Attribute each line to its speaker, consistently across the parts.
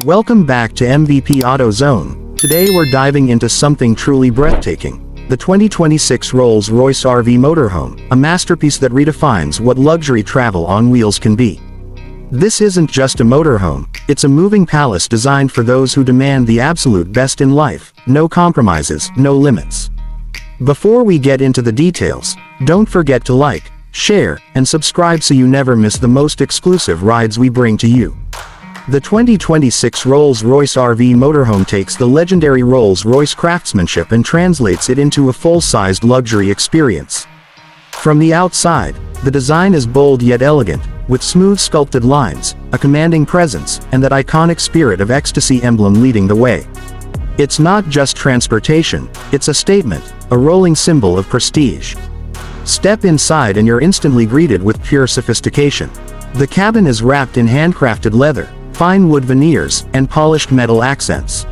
Speaker 1: Welcome back to MVP Auto Zone. Today we're diving into something truly breathtaking. The 2026 Rolls Royce RV Motorhome, a masterpiece that redefines what luxury travel on wheels can be. This isn't just a motorhome, it's a moving palace designed for those who demand the absolute best in life, no compromises, no limits. Before we get into the details, don't forget to like, share, and subscribe so you never miss the most exclusive rides we bring to you. The 2026 Rolls Royce RV Motorhome takes the legendary Rolls Royce craftsmanship and translates it into a full-sized luxury experience. From the outside, the design is bold yet elegant, with smooth sculpted lines, a commanding presence, and that iconic spirit of ecstasy emblem leading the way. It's not just transportation, it's a statement, a rolling symbol of prestige. Step inside and you're instantly greeted with pure sophistication. The cabin is wrapped in handcrafted leather, fine wood veneers, and polished metal accents.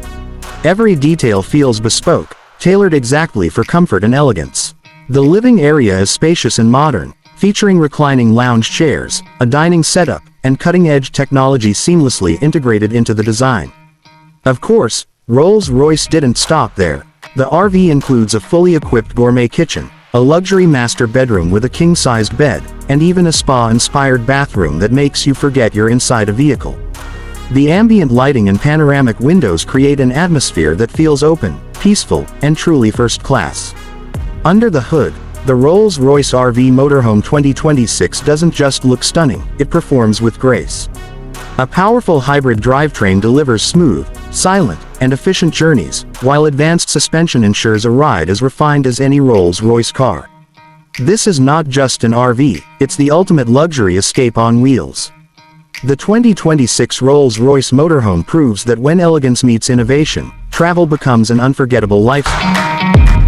Speaker 1: Every detail feels bespoke, tailored exactly for comfort and elegance. The living area is spacious and modern, featuring reclining lounge chairs, a dining setup, and cutting-edge technology seamlessly integrated into the design. Of course, Rolls-Royce didn't stop there. The RV includes a fully equipped gourmet kitchen, a luxury master bedroom with a king-sized bed, and even a spa-inspired bathroom that makes you forget you're inside a vehicle. The ambient lighting and panoramic windows create an atmosphere that feels open, peaceful, and truly first-class. Under the hood, the Rolls Royce RV Motorhome 2026 doesn't just look stunning, it performs with grace. A powerful hybrid drivetrain delivers smooth, silent, and efficient journeys, while advanced suspension ensures a ride as refined as any Rolls-Royce car. This is not just an RV, it's the ultimate luxury escape on wheels. The 2026 Rolls-Royce Motorhome proves that when elegance meets innovation, travel becomes an unforgettable lifestyle.